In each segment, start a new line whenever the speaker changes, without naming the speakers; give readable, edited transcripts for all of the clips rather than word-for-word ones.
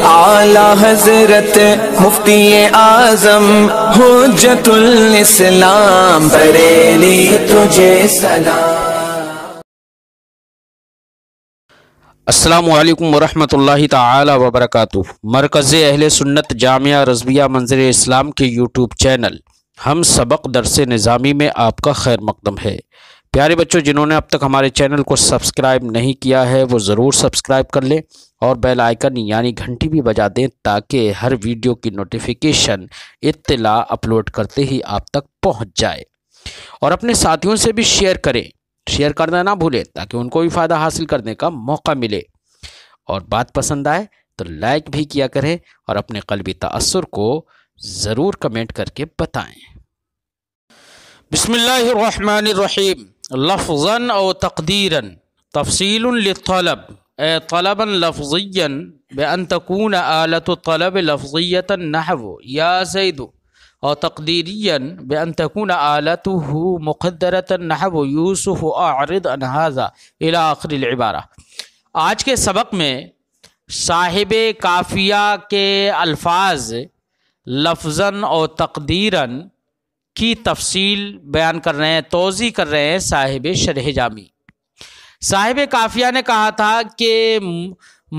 اعلی حضرت مفتی اعظم حجت الاسلام بریلی تجھے سلام۔
السلام علیکم ورحمۃ اللہ تعالی وبرکاتہ۔ مرکز اہل سنت جامعہ رضویہ منظر اسلام کے یوٹیوب چینل ہم سبق درس نظامی میں آپ کا خیر مقدم ہے۔ پیارے بچوں، جنہوں نے اب تک ہمارے چینل کو سبسکرائب نہیں کیا ہے وہ ضرور سبسکرائب کر لیں اور بیل آئیکن یعنی گھنٹی بھی بجا دیں تاکہ ہر ویڈیو کی نوٹیفیکیشن اطلاع اپلوڈ کرتے ہی آپ تک پہنچ جائے، اور اپنے ساتھیوں سے بھی شیئر کریں، شیئر کرنا نہ بھولیں تاکہ ان کو بھی فائدہ حاصل کرنے کا موقع ملے، اور بات پسند آئے تو لائک بھی کیا کریں اور اپنے قلبی تأثر کو ضرور کمنٹ کر کے بتائیں۔ بسم اللہ الرحمن الرحیم۔ لفظا او تقدیرا تفصیل للطلب اے طلبا لفظیا بان تكون آلة الطلب لفظیة نحو یا زید، اور تقدیریا بان تكون آلته مقدرة نحو یوسف اعرض عن هذا الى آخر العبارہ۔ آج کے سبق میں صاحب کافیہ کے الفاظ لفظاً اور تقدیراً کی تفصیل بیان کر رہے ہیں، توضیح کر رہے ہیں صاحب شرح جامی۔ صاحب کافیہ نے کہا تھا کہ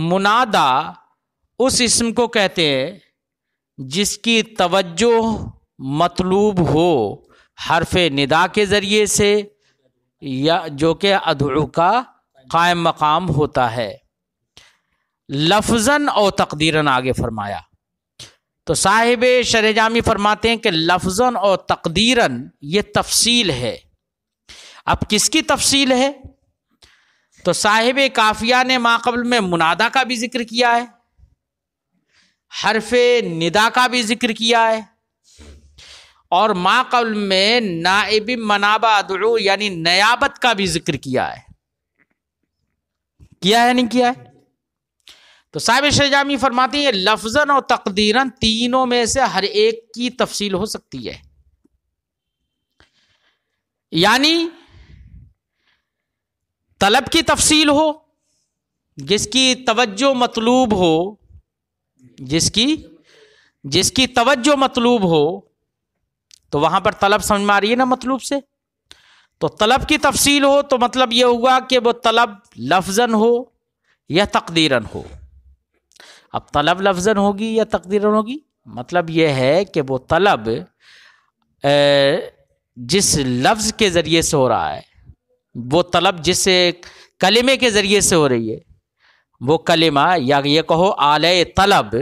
منادا اس اسم کو کہتے ہیں جس کی توجہ مطلوب ہو حرف ندا کے ذریعے سے یا جو کہ ادعو کا قائم مقام ہوتا ہے۔ لفظاً اور تقدیراً آگے فرمایا تو صاحب شرح جامی فرماتے ہیں کہ لفظاً اور تقدیراً یہ تفصیل ہے۔ اب کس کی تفصیل ہے؟ تو صاحب کافیہ نے ما قبل میں منادا کا بھی ذکر کیا ہے، حرف ندا کا بھی ذکر کیا ہے، اور ما قبل میں نائب منابع ادعو یعنی نیابت کا بھی ذکر کیا ہے یا نہیں کیا ہے؟ تو صاحب شرح جامی فرماتی ہیں لفظاً اور تقدیراً تینوں میں سے ہر ایک کی تفصیل ہو سکتی ہے، یعنی طلب کی تفصیل ہو جس کی توجہ مطلوب ہو، جس کی توجہ مطلوب ہو، تو وہاں پر طلب سمجھ میں آ رہی ہے نا مطلوب سے، تو طلب کی تفصیل ہو تو مطلب یہ ہوا کہ وہ طلب لفظاً ہو یا تقدیراً ہو۔ اب طلب لفظاً ہوگی یا تقدیراً ہوگی، مطلب یہ ہے کہ وہ طلب جس لفظ کے ذریعے سے ہو رہا ہے، وہ طلب جس کلمے کے ذریعے سے ہو رہی ہے، وہ کلمہ یا یہ کہو آلہ طلب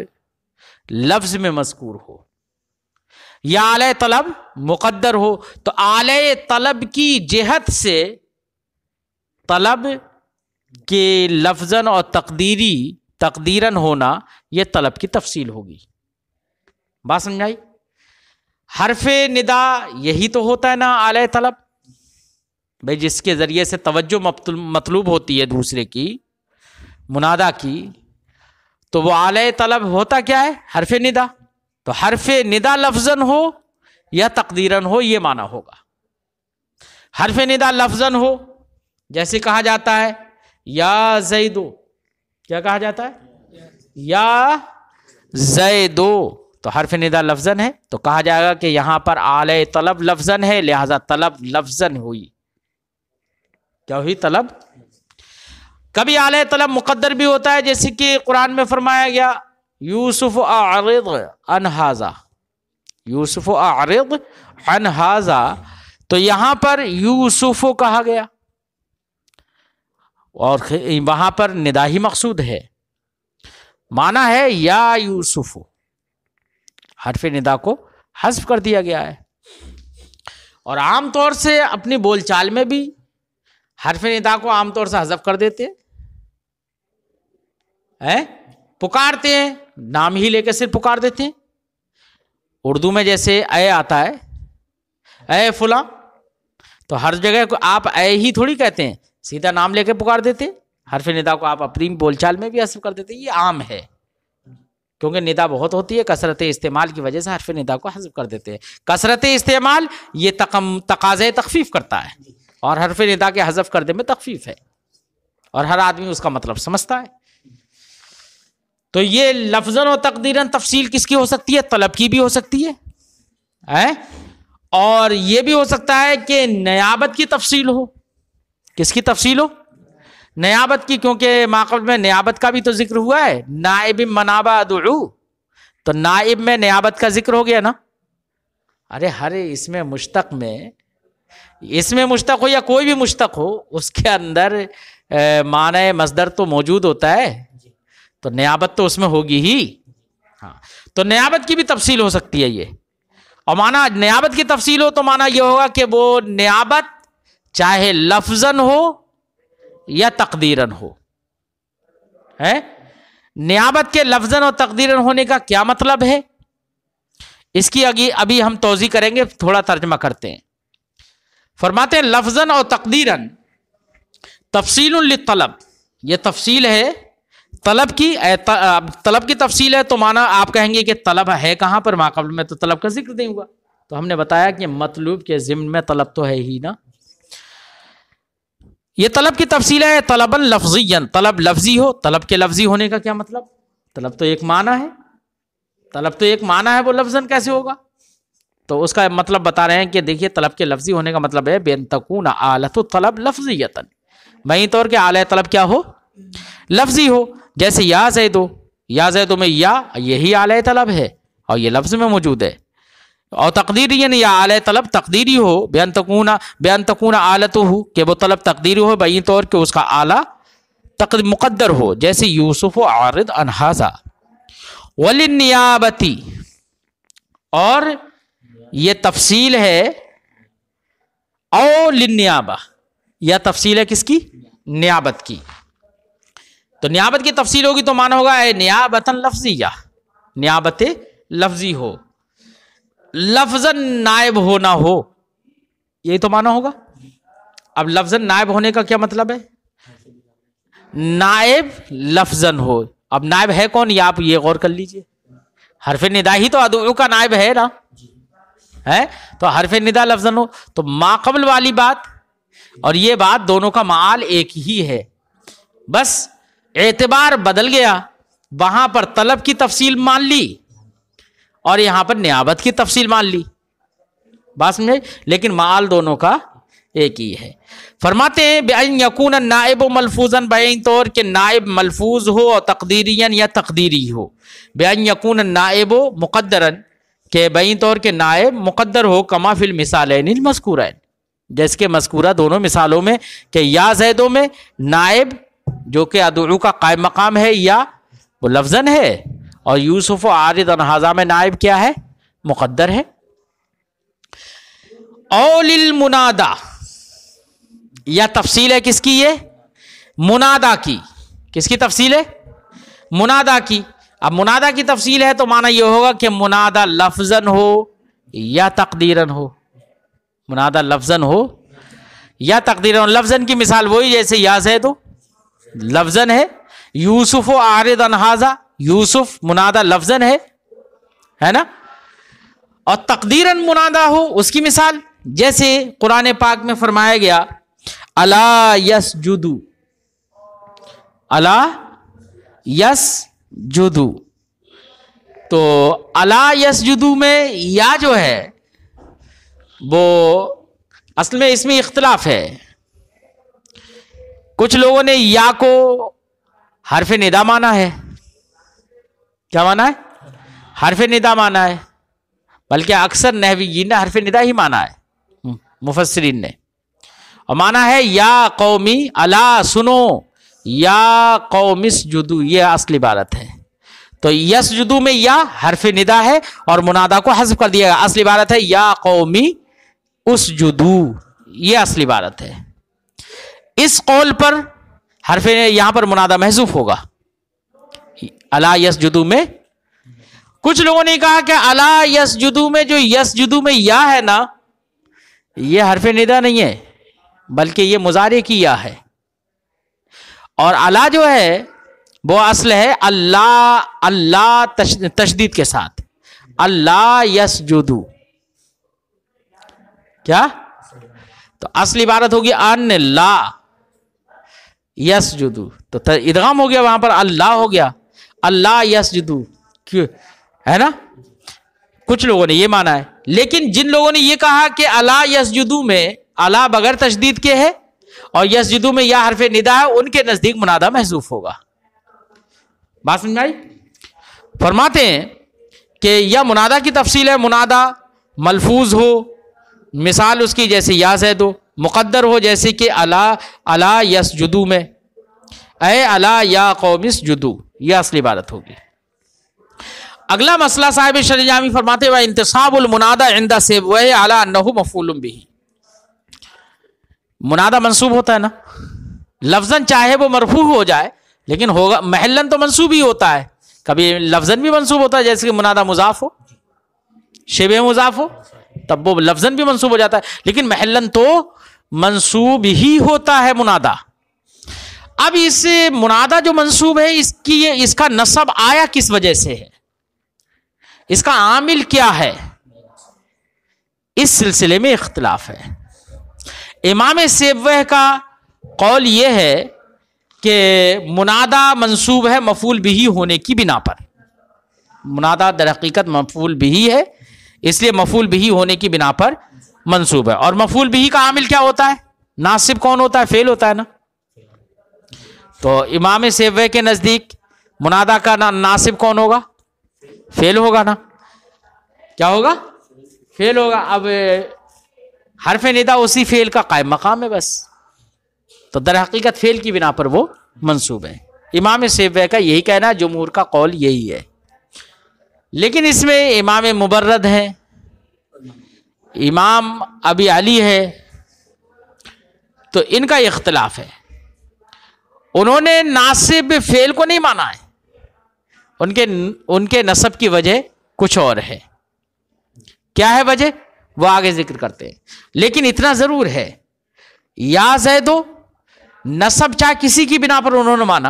لفظ میں مذکور ہو یا آلہ طلب مقدر ہو، تو آلہ طلب کی جہت سے طلب کے لفظاً اور تقدیراً ہونا یہ طلب کی تفصیل ہوگی۔ بات سمجھائی؟ حرف ندا یہی تو ہوتا ہے نا آلہ طلب، بھئی جس کے ذریعے سے توجہ مطلوب ہوتی ہے دوسرے کی، منادا کی، تو وہ آلہ طلب ہوتا کیا ہے؟ حرف ندا۔ تو حرف ندا لفظاً ہو یا تقدیراً ہو یہ معنی ہوگا۔ حرف ندا لفظاً ہو جیسے کہا جاتا ہے یا زیدو، کیا کہا جاتا ہے؟ یا زیدو، تو حرف ندا لفظاً ہے تو کہا جائے گا کہ یہاں پر آلہ طلب لفظاً ہے لہذا طلب لفظاً ہوئی، کیا ہوئی؟ طلب۔ کبھی آلہ طلب مقدر بھی ہوتا ہے جیسے کہ قرآن میں فرمایا گیا یوسف اعرض عن ھذا، یوسف اعرض عن ھذا، تو یہاں پر یوسف کہا گیا اور وہاں پر ندا ہی مقصود ہے، معنی ہے یا یوسف، حرف ندا کو حذف کر دیا گیا ہے۔ اور عام طور سے اپنی بول چال میں بھی حرف ندا کو عام طور سے حذف کر دیتے ہیں، پکارتے ہیں نام ہی لے کے صرف پکار دیتے ہیں۔ اردو میں جیسے اے آتا ہے، اے فلاں، تو ہر جگہ کو آپ اے ہی تھوڑی کہتے ہیں، سیدھا نام لے کے پکار دیتے، حرف ندا کو آپ اپنی بول چال میں بھی حذف کر دیتے، یہ عام ہے کیونکہ ندا بہت ہوتی ہے، کثرت استعمال کی وجہ سے حرف ندا کو حذف کر دیتے ہیں۔ کثرت استعمال یہ تقاضۂ تخفیف کرتا ہے اور حرف ندا کے حذف کر دے میں تخفیف ہے، اور ہر آدمی اس کا مطلب سمجھتا ہے۔ تو یہ لفظاً و تقدیراً تفصیل کس کی ہو سکتی ہے؟ طلب کی بھی ہو سکتی ہے اور یہ بھی ہو سکتا ہے کہ نیابت کی تفصیل ہو. کس کی تفصیل ہو؟ نیابت کی، کیونکہ ماقبل میں نیابت کا بھی تو ذکر ہوا ہے. نائب منابہ ادعو، تو نائب میں نیابت کا ذکر ہو گیا نا. ارے ہر اس میں مشتق ہو یا کوئی بھی مشتق ہو، اس کے اندر معنی مصدر تو موجود ہوتا ہے، تو نیابت تو اس میں ہوگی ہی. ہاں، تو نیابت کی بھی تفصیل ہو سکتی ہے یہ. اور معنی نیابت کی تفصیل ہو تو معنی یہ ہوگا کہ وہ نیابت چاہے لفظاً ہو یا تقدیراً ہو. نیابت کے لفظاً اور تقدیراً ہونے کا کیا مطلب ہے؟ اس کی ابھی ہم توضیح کریں گے، تھوڑا ترجمہ کرتے ہیں. فرماتے ہیں لفظاً اور تقدیراً تفصیل للطلب، یہ تفصیل ہے طلب کی. طلب کی تفصیل ہے تو معنی آپ کہیں گے کہ طلب ہے کہاں پر؟ ماقبل میں تو طلب کا ذکر نہیں ہوا. تو ہم نے بتایا کہ مطلوب کے ضمن میں طلب تو ہے ہی نا. یہ طلب کی تفصیل ہے طلباً لفظیاً، طلب لفظی ہو. طلب کے لفظی ہونے کا کیا مطلب؟ طلب تو ایک معنی ہے، وہ لفظاً کیسے ہوگا؟ تو اس کا مطلب بتا رہے ہیں کہ دیکھیے طلب کے لفظی ہونے کا مطلب ہے بین تکون آلۃ الطلب لفظیۃً، بین طور کے آلہ طلب کیا ہو؟ لفظی ہو. جیسے یا زیدو، یا زیدو میں یا یہی آلہ طلب ہے اور یہ لفظ میں موجود ہے. اور تقدیری یعنی یا آلہ طلب تقدیری ہو، بین تکون آلتہ، کہ وہ طلب تقدیری ہو بین طور کہ اس کا آلہ مقدر ہو. جیسے یوسف عارض عن ھذا. وللنیابتی، اور یہ تفصیل ہے او للنیابہ، یا تفصیل ہے کس کی؟ نیابت کی. تو نیابت کی تفصیل ہوگی تو معنی ہوگا اے نیابتاً لفظیہ، نیابت لفظی ہو، لفظاً نائب ہونا ہو، یہی تو معنی ہوگا. اب لفظاً نائب ہونے کا کیا مطلب ہے؟ نائب لفظاً ہو. اب نائب ہے کون؟ یہ آپ یہ غور کر لیجئے. حرف ندا ہی تو ادعو کا نائب ہے نا، ہے تو حرف ندا لفظاً ہو. تو ما قبل والی بات اور یہ بات دونوں کا معال ایک ہی ہے، بس اعتبار بدل گیا. وہاں پر طلب کی تفصیل مان لی اور یہاں پر نیابت کی تفصیل مان لی، بات سمجھے، لیکن معال دونوں کا ایک ہی ہے. فرماتے ہیں بأن یکون النائب ملفوظا، بین طور کہ نائب ملفوظ ہو اور تقدیریا یا تقدیری ہو. بأن یکون النائب مقدرا، کہ بین طور کہ نائب مقدر ہو. کما فی المثالین المذکورین، جیسے کہ مذکورہ دونوں مثالوں میں کہ یا زیدوں میں نائب جو کہ ادعو کا قائم مقام ہے یا وہ لفظاً ہے، اور یوسف عارض عن ھذا میں نائب کیا ہے؟ مقدر ہے. او للمنادا، یا تفصیل ہے کس کی؟ یہ منادا کی. کس کی تفصیل ہے؟ منادا کی. اب منادا کی تفصیل ہے تو معنی یہ ہوگا کہ منادا لفظاً ہو یا تقدیراً ہو. منادا لفظاً ہو یا تقدیراً. لفظاً کی مثال وہی جیسے یا زیدو لفظاً ہے، یوسف عارض عن ھذا، یوسف منادا لفظاً ہے نا. اور تقدیراً منادا ہو، اس کی مثال جیسے قرآن پاک میں فرمایا گیا الا یسجدو، الا یسجدو. تو الا یسجدو میں یا جو ہے وہ اصل میں اس میں اختلاف ہے. کچھ لوگوں نے یا کو حرف ندا مانا ہے. کیا مانا ہے؟ حرف ندا مانا ہے. بلکہ اکثر نحویین نے حرف ندا ہی مانا ہے، مفسرین نے. اور مانا ہے یا قومی الا سنو، یا قوم اسجدو، یہ اصل عبارت ہے. تو یسجدو میں یا حرف ندا ہے اور منادا کو حذف کر دیا گیا. اصل عبارت ہے یا قومی اسجدو، یہ اصل عبارت ہے. اس قول پر حرف یہاں پر منادا محذوف ہوگا الا یسجدو میں. کچھ لوگوں نے کہا کہ الا یسجدو میں جو یسجدو میں یا ہے نا، یہ حرف ندا نہیں ہے بلکہ یہ مضارع کی یا ہے. اور الا جو ہے وہ اصل ہے اللہ تشدید کے ساتھ، اللہ یسجدو. کیا؟ تو اصل عبارت ہوگی ان لا یسجدو، تو ادغام ہو گیا، وہاں پر اللہ ہو گیا. اللہ یسجدو، کیوں ہے نا، کچھ لوگوں نے یہ مانا ہے، لیکن جن لوگوں نے یہ کہا کہ اللہ یسجدو میں اللہ بغیر تشدید کے ہے اور یسجدو میں یا حرف ندا ہے، ان کے نزدیک منادہ محذوف ہوگا. بات سمجھ آئی؟ فرماتے ہیں کہ یا منادہ کی تفصیل ہے، منادہ ملفوظ ہو، مثال اس کی جیسے یا زید ہو، مقدر ہو جیسے کہ الا یسجدو میں اے الا یا قوم اسجدو، یہ اصلی عبارت ہوگی. اگلا مسئلہ صاحب شرح جامی فرماتے ہوئے انتصاب المنادى عند سیبویہ علی انہ مفعول بہ. منادہ منصوب ہوتا ہے نا، لفظاً چاہے وہ مرفوع ہو جائے لیکن ہوگا محلاً تو منصوب ہی ہوتا ہے، کبھی لفظاً بھی منصوب ہوتا ہے جیسے کہ منادہ مضاف ہو، شبہ مضاف ہو، تب وہ لفظاً بھی منصوب ہو جاتا ہے، لیکن محلاً تو منصوب ہی ہوتا ہے منادہ. اب اس منادہ جو منصوب ہے اس کا نصب آیا کس وجہ سے ہے، اس کا عامل کیا ہے، اس سلسلے میں اختلاف ہے. امام سیبویہ کا قول یہ ہے کہ منادہ منصوب ہے مفعول بہ ہونے کی بنا پر. منادہ در حقیقت مفعول بہ ہے، اس لیے مفعول بہ ہونے کی بنا پر منصوب ہے. اور مفعول بہ کا عامل کیا ہوتا ہے، ناصب کون ہوتا ہے، فعل ہوتا ہے نا. تو امام سیبویہ کے نزدیک منادہ کا ناصب کون ہوگا، فعل ہوگا نا. کیا ہوگا، فعل ہوگا. اب حرف ندا اسی فعل کا قائم مقام ہے بس، تو در حقیقت فعل کی بنا پر وہ منصوب ہے. امام سیبویہ کا یہی کہنا ہے، جمہور کا قول یہی ہے. لیکن اس میں امام مبرد ہیں، امام ابی علی ہے، تو ان کا اختلاف ہے. انہوں نے ناصب فعل کو نہیں مانا ہے، ان کے نصب کی وجہ کچھ اور ہے. کیا ہے وجہ، وہ آگے ذکر کرتے ہیں. لیکن اتنا ضرور ہے، یا زیدو نصب چاہے کسی کی بنا پر انہوں نے مانا،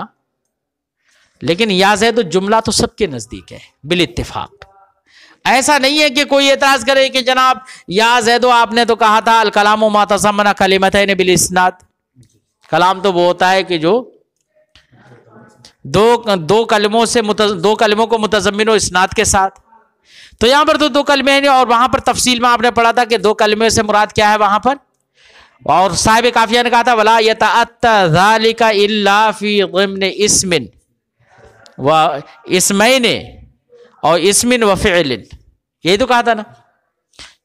لیکن یا زیدو جملہ تو سب کے نزدیک ہے بالاتفاق. ایسا نہیں ہے کہ کوئی اعتراض کرے کہ جناب یا زیدو آپ نے تو کہا تھا الکلام ما تضمن کلمتین بالاسناد. کلام تو وہ ہوتا ہے کہ جو دو کلموں کو متضمن و اسناد کے ساتھ. تو یہاں پر تو دو کلمے ہیں، اور وہاں پر تفصیل میں آپ نے پڑھا تھا کہ دو کلمے سے مراد کیا ہے وہاں پر. اور صاحب کافیہ نے کہا تھا ولا یتأتی ذلک الا فی ضمن اسم و اسمین اور اسم و فعل. یہی تو کہا تھا نا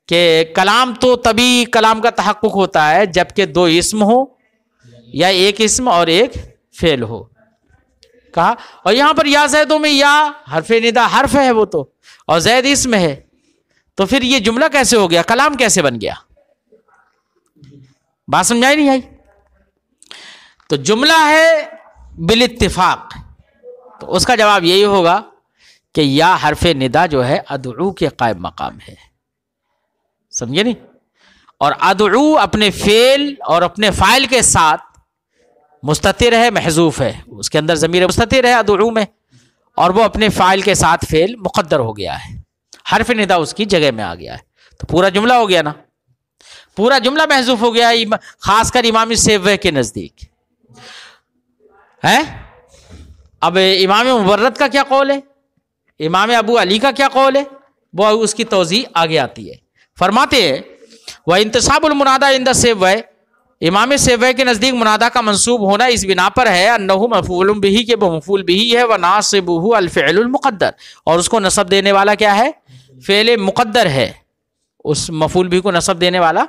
کہ کلام تو تبھی کلام کا تحقق ہوتا ہے جبکہ دو اسم ہو یا ایک اسم اور ایک فعل ہو کہا. اور یہاں پر یا زیدوں میں یا حرف ندا حرف ہے وہ تو، اور زید اسم ہے، تو پھر یہ جملہ کیسے ہو گیا، کلام کیسے بن گیا. بات سمجھائی نہیں آئی؟ تو جملہ ہے بالاتفاق، تو اس کا جواب یہی ہوگا کہ یا حرف ندا جو ہے ادعو کے قائم مقام ہے. سمجھے نہیں؟ اور ادعو اپنے فعل اور اپنے فاعل کے ساتھ مستتر ہے، محذوف ہے، اس کے اندر ضمیر مستتر ہے ادعو میں، اور وہ اپنے فاعل کے ساتھ فعل مقدر ہو گیا ہے، حرف ندا اس کی جگہ میں آ گیا ہے، تو پورا جملہ ہو گیا نا، پورا جملہ محذوف ہو گیا، خاص کر امام سیبویہ کے نزدیک ہے. اب امام مبرد کا کیا قول ہے، امام ابو علی کا کیا قول ہے، وہ اس کی توضیح آگے آتی ہے. فرماتے ہیں وَانتصاب المنادى عند سیبویہ، امام سیبویہ کے نزدیک منادہ کا منصوب ہونا اس بنا پر ہے انہ مفعول بہ کہ وہ مفعول بہ ہے، وناصبہ الفعل المقدر، اور اس کو نصب دینے والا کیا ہے، فعل مقدر ہے، اس مفعول بہ کو نصب دینے والا.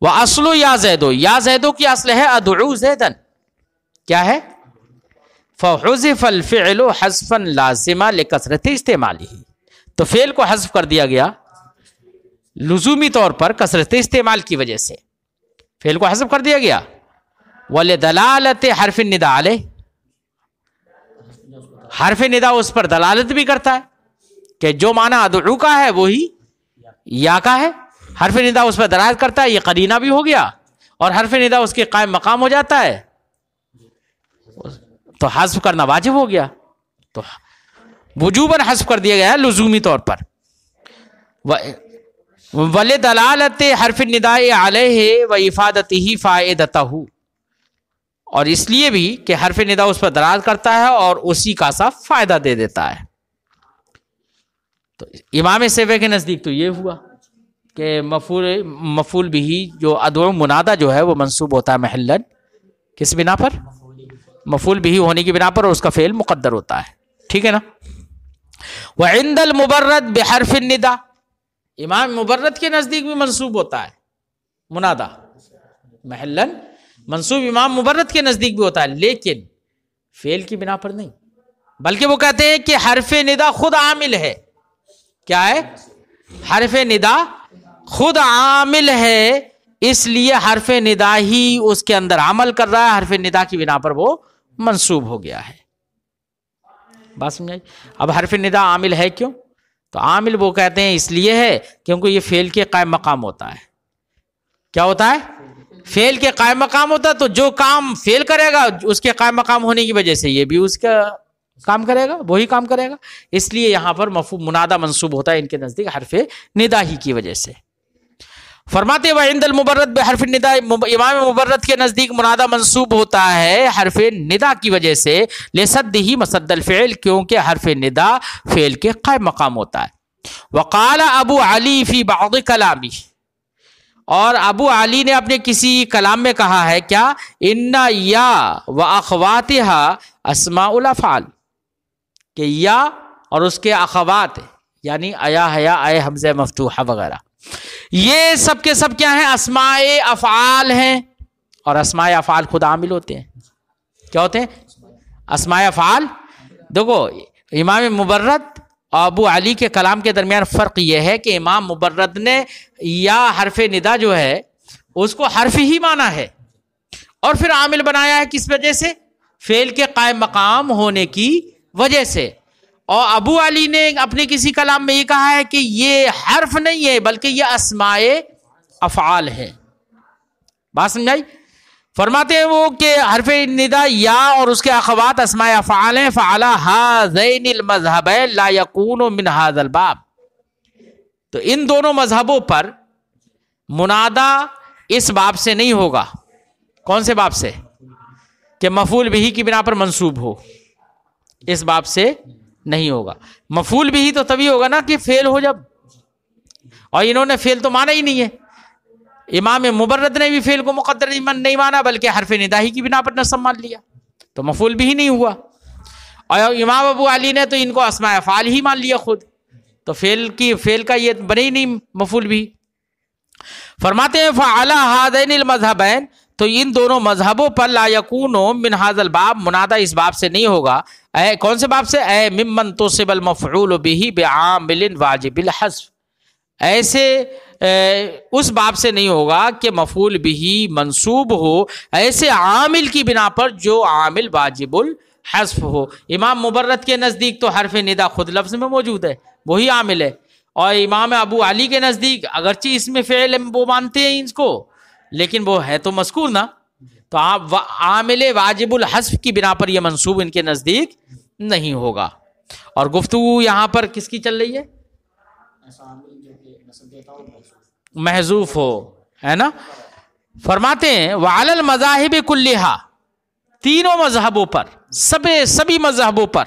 وَأَصْلُ یا زیدو، یا زیدو کی اصل ہے ادعو زیدن، کیا ہے، فحذف الفعل حذفا لازما لکثرت استعمالہ، تو فعل کو حذف کر دیا گیا لزومی طور پر کثرت استعمال کی وجہ سے، فعل کو حذف کر دیا گیا. وَلِدَلَالَةِ حرف النداء علیہ، حرف ندا اس پر دلالت بھی کرتا ہے کہ جو معنی ادعو کا ہے وہی یا کا ہے، حرف ندا اس پر دلالت کرتا ہے، یہ قرینہ بھی ہو گیا، اور حرف ندا اس کے قائم مقام ہو جاتا ہے، تو حذف کرنا واجب ہو گیا، تو وجوباً حذف کر دیا گیا ہے لزومی طور پر. وَلِدَلَالَةِ حرف النداء علیہ وَإِفَادَتِهِ فَائِدَتَهُ، اور اس لیے بھی کہ حرف ندا اس پر دلالت کرتا ہے اور اسی کا سا فائدہ دے دیتا ہے. تو امام سیوے کے نزدیک تو یہ ہوا کہ مفعول بھی جو ادعو منادہ جو ہے وہ منصوب ہوتا ہے محلاً کس بنا پر؟ مفعول بھی ہونے کی بنا پر، اور اس کا فعل مقدر ہوتا ہے. ٹھیک ہے نا. وعند المبرد بحرف النداء، امام مبرد کے نزدیک بھی منصوب ہوتا ہے منادہ محلاً منصوب، امام مبرد کے نزدیک بھی ہوتا ہے، لیکن فعل کی بنا پر نہیں، بلکہ وہ کہتے ہیں کہ حرف ندا خود عامل ہے. کیا ہے؟ حرف ندا خود عامل ہے، اس لیے حرف ندا ہی اس کے اندر عمل کر رہا ہے، حرف ندا کی بنا پر وہ منصوب ہو گیا ہے. بات سمجھائی؟ اب حرف ندا عامل ہے کیوں؟ تو عامل وہ کہتے ہیں اس لیے ہے کیونکہ یہ فعل کے قائم مقام ہوتا ہے. کیا ہوتا ہے؟ فعل کے قائم مقام ہوتا ہے. تو جو کام فعل کرے گا اس کے قائم مقام ہونے کی وجہ سے یہ بھی اس کا کام کرے گا، وہی کام کرے گا. اس لیے یہاں پر منادہ منصوب ہوتا ہے ان کے نزدیک حرف ندا ہی کی وجہ سے. فرماتے وعند المبرد بحرف النداء، امام مبرد کے نزدیک منادہ منصوب ہوتا ہے حرف ندا کی وجہ سے، لصدہ مسد الفعل، کیونکہ حرف ندا فعل کے قائم مقام ہوتا ہے. وقال ابو علی فی بعض کلامی، اور ابو علی نے اپنے کسی کلام میں کہا ہے کیا؟ ان یا واخواتها اسماء الافعال، کہ یا اور اس کے اخوات یعنی ایا حیا اے حمزہ مفتوحہ وغیرہ، یہ سب کے سب کیا ہیں؟ اسماء افعال ہیں. اور اسماء افعال خود عامل ہوتے ہیں. کیا ہوتے ہیں؟ اسماء افعال. دیکھو امام مبرد اور ابو علی کے کلام کے درمیان فرق یہ ہے کہ امام مبرد نے یا حرف ندا جو ہے اس کو حرف ہی مانا ہے اور پھر عامل بنایا ہے کس وجہ سے؟ فعل کے قائم مقام ہونے کی وجہ سے. اور ابو علی نے اپنے کسی کلام میں یہ کہا ہے کہ یہ حرف نہیں ہے بلکہ یہ اسماء افعال ہے. بات سمجھائی؟ فرماتے ہیں وہ کہ حرف ندا یا اور اس کے اخوات اسماء افعال ہیں. فعلی ہذین المذہبین لا یکون من ھذا الباب، تو ان دونوں مذہبوں پر منادہ اس باب سے نہیں ہوگا. کون سے باب سے؟ کہ مفعول بھی کی بنا پر منصوب ہو، اس باب سے نہیں ہوگا. مفعول بھی تو تبھی ہوگا نا کہ فعل ہو جب، اور انہوں نے فعل تو مانا ہی نہیں ہے. امام مبرد نے بھی فعل کو مقدر نہیں مانا بلکہ حرف ندا ہی کی بنا پر نصب مان لیا، تو مفعول بھی نہیں ہوا. اور امام ابو علی نے تو ان کو اسماء افعال ہی مان لیا خود، تو فعل کا یہ بنے ہی نہیں مفعول بھی. فرماتے ہیں فعلی ہذین المذہبین، تو ان دونوں مذہبوں پر لا یکون من ھذا الباب، منادہ اس باب سے نہیں ہوگا. اے کون سے باب سے؟ اے ممن تصب المفعول به بعامل واجب الحذف، ایسے اس باب سے نہیں ہوگا کہ مفعول به منصوب ہو ایسے عامل کی بنا پر جو عامل واجب الحذف ہو. امام مبرد کے نزدیک تو حرف ندا خود لفظ میں موجود ہے، وہی عامل ہے. اور امام ابو علی کے نزدیک اگرچہ اس میں فعل وہ مانتے ہیں اس کو، لیکن وہ ہے تو مذکور نا، تو آپ عامل واجب الحذف کی بنا پر یہ منصوب ان کے نزدیک نہیں ہوگا. اور گفتگو یہاں پر کس کی چل رہی ہے؟ محذوف ہو، ہے نا. فرماتے ہیں وعلی المذاہب کلھا، تینوں مذہبوں پر، سبھی مذہبوں پر،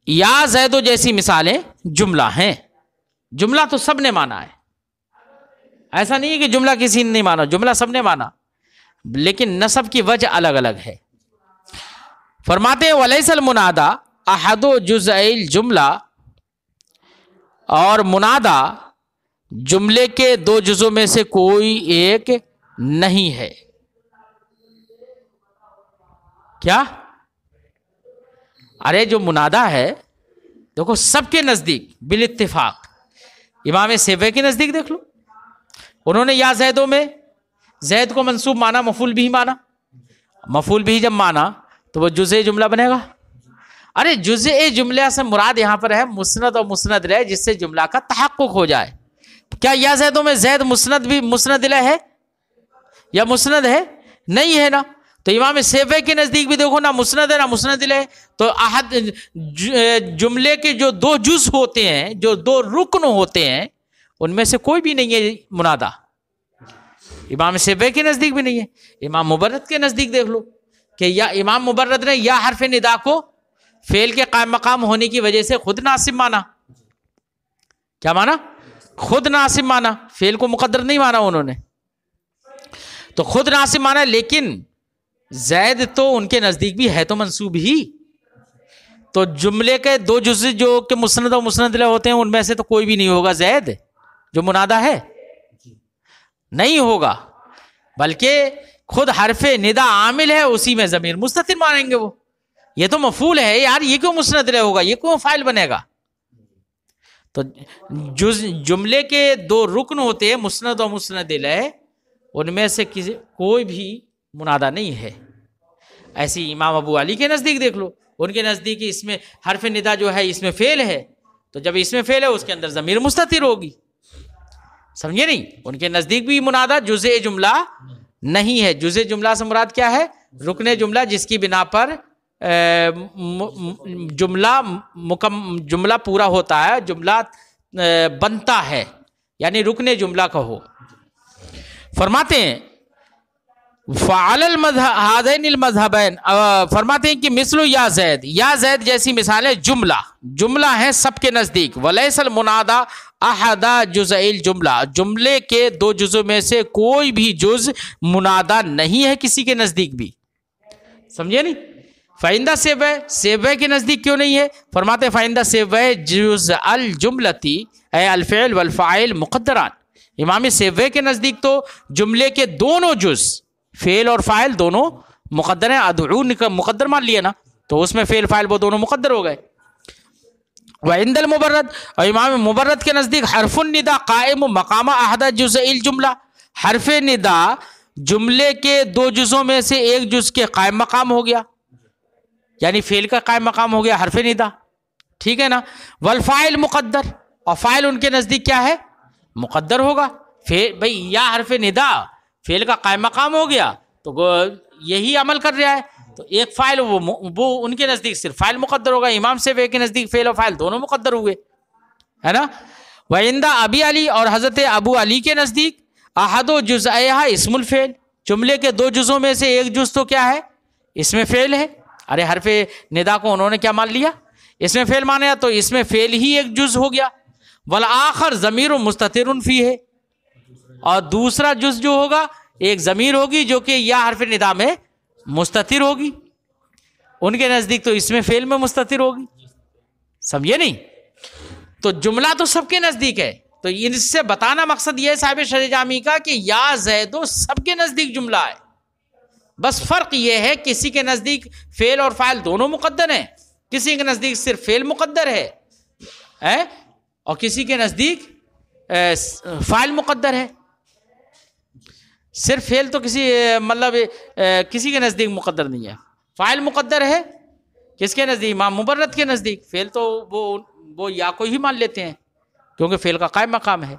یا زیدو جیسی مثالیں جملہ ہیں. جملہ تو سب نے مانا ہے، ایسا نہیں ہے کہ جملہ کسی نے نہیں مانا، جملہ سب نے مانا، لیکن نصب کی وجہ الگ الگ ہے. فرماتے ہیں ولیس المنادى احد جزئی الجملہ، اور منادہ جملے کے دو جزوں میں سے کوئی ایک نہیں ہے. کیا؟ ارے جو منادہ ہے دیکھو سب کے نزدیک بالاتفاق، امام سیوے کے نزدیک دیکھ لو، انہوں نے یا زیدوں میں زید کو منصوب مانا، مفعول بھی مانا. مفعول بھی جب مانا تو وہ جزء جملہ بنے گا. ارے جزء جملہ سے مراد یہاں پر ہے مسند اور مسند الیہ، جس سے جملہ کا تحقق ہو جائے. کیا یا زیدوں میں زید مسند بھی مسند الیہ ہے یا مسند ہے؟ نہیں ہے نا. تو امام سیوے کے نزدیک بھی دیکھو نہ مسند ہے نہ مسند الیہ. تو احد جملے کے جو دو جز ہوتے ہیں، جو دو رکن ہوتے ہیں، ان میں سے کوئی بھی نہیں ہے منادہ.
امام سیبوی کے نزدیک بھی نہیں ہے۔ امام مبرد کے نزدیک دیکھ لو کہ یا امام مبرد نے یا حرف ندا کو فعل کے قائم مقام ہونے کی وجہ سے خود ناصب مانا۔ کیا مانا؟ خود ناصب مانا، فعل کو مقدر نہیں مانا انہوں نے، تو خود ناصب مانا، لیکن زید تو ان کے نزدیک بھی ہے تو منصوب ہی، تو جملے کے دو جز جو کہ مسند و مسند لہ ہوتے ہیں ان میں سے تو کوئی بھی نہیں ہوگا زید جو منادہ ہے، نہیں ہوگا، بلکہ خود حرف ندا عامل ہے، اسی میں ضمیر مستتر مانیں گے وہ۔ یہ تو مفعول ہے یار، یہ کیوں مسند لہ ہوگا، یہ کیوں فاعل بنے گا؟ تو جملے کے دو رکن ہوتے ہیں مسند و مسند لہ، ان میں سے کوئی بھی منادہ نہیں ہے۔ ایسی امام ابو علی کے نزدیک دیکھ لو، ان کے نزدیک اس میں حرف ندا جو ہے اس میں فعل ہے، تو جب اس میں فعل ہے اس کے اندر ضمیر مستتر ہوگی، سمجھے نہیں؟ ان کے نزدیک بھی منادہ جزء جملہ نہیں ہے۔ جزء جملہ سے مراد کیا ہے؟ رکن جملہ جس کی بنا پر جملہ پورا ہوتا ہے، جملہ بنتا ہے، یعنی رکن جملہ کہو۔ فرماتے ہیں فعل هذين المذهبين، فرماتے ہیں کہ مثل یا زید، یا زید جیسی مثال ہے جملہ ہے سب کے نزدیک، وليس المنادى احد جزء الجملہ، جملے کے دو جزوں میں سے کوئی بھی جز منادہ نہیں ہے کسی کے نزدیک بھی، سمجھے نہیں؟ فائندہ سیبوی کے نزدیک کیوں نہیں ہے؟ فرماتے فائندہ سیبوی جزء الجملتی اے الفعل والفاعل مقدران، امام سیبوی کے نزدیک تو جملے کے دونوں جز فعل اور فاعل دونوں مقدر ہیں، ادعو مقدر مان لیا نا، تو اس میں فعل فاعل وہ دونوں مقدر ہو گئے۔ وعند المبرد، اور امام مبرد کے نزدیک حرف الندا قائم مقام احد جزء الجملہ، حرف ندا جملے کے دو جزوں میں سے ایک جز کے قائم مقام ہو گیا، یعنی فعل کا قائم مقام ہو گیا حرف ندا، ٹھیک ہے نا؟ والفاعل مقدر، اور فاعل ان کے نزدیک کیا ہے؟ مقدر ہوگا۔ بھئی یا حرف ندا فعل کا قائم مقام ہو گیا تو یہی عمل کر رہا ہے، تو ایک فاعل وہ ان کے نزدیک صرف فاعل مقدر ہوگا، امام سے کے نزدیک فعل اور فاعل دونوں مقدر ہوئے، ہے نا؟ وعند ابی علی، اور حضرت ابو علی کے نزدیک احد جزءہا اسم الفعل، جملے کے دو جزوں میں سے ایک جز تو کیا ہے؟ اس میں فعل ہے۔ ارے حرف ندا کو انہوں نے کیا مان لیا؟ اس میں فعل مانا، تو اس میں فعل ہی ایک جز ہو گیا۔ والآخر ضمیر مستتر فیہ، اور دوسرا جز جو ہوگا ایک ضمیر ہوگی جو کہ یا حرف ندا میں مستتر ہوگی، ان کے نزدیک تو اس میں فعل میں مستتر ہوگی، سمجھے نہیں؟ تو جملہ تو سب کے نزدیک ہے، تو ان سے بتانا مقصد یہ ہے صاحب شرح جامی کا کہ یا زیدو سب کے نزدیک جملہ ہے، بس فرق یہ ہے کسی کے نزدیک فعل اور فاعل دونوں مقدر ہیں، کسی کے نزدیک صرف فعل مقدر ہے اور کسی کے نزدیک فاعل مقدر ہے۔ صرف فعل تو کسی کے نزدیک مقدر نہیں ہے، فاعل مقدر ہے کس کے نزدیک؟ امام مبرد کے نزدیک۔ فعل تو وہ یا کو ہی مان لیتے ہیں کیونکہ فعل کا قائم مقام ہے،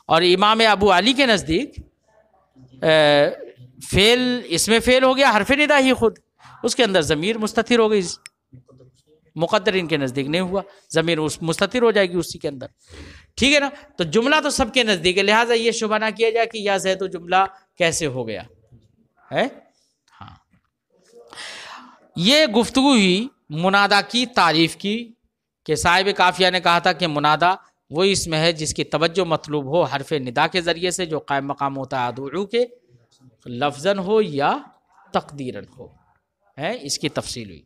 اور امام ابو علی کے نزدیک فعل اس میں فعل ہو گیا حرف ندا ہی خود، اس کے اندر ضمیر مستتر ہو گئی، مقدر ان کے نزدیک نہیں ہوا، ضمیر مستتر ہو جائے گی اسی کے اندر، ٹھیک ہے نا؟ تو جملہ تو سب کے نزدیک ہے، لہٰذا یہ شبہ نہ کیا جائے کہ یا زید جملہ کیسے ہو گیا ہے۔ ہاں، یہ گفتگو ہی منادا کی تعریف کی کہ صاحب کافیہ نے کہا تھا کہ منادا وہ اسم ہے جس کی توجہ مطلوب ہو حرف ندا کے ذریعے سے، جو قائم مقام ہوتا ہے ادعو کے، لفظاً ہو یا تقدیراً ہو، ہے اس کی تفصیل ہوئی۔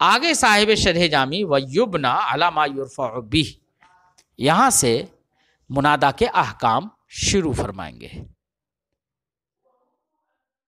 آگے صاحب شرح جامی وَيُبْنَى عَلَى مَا يُرْفَعُ بِهِ، یہاں سے منادا کے احکام شروع فرمائیں گے۔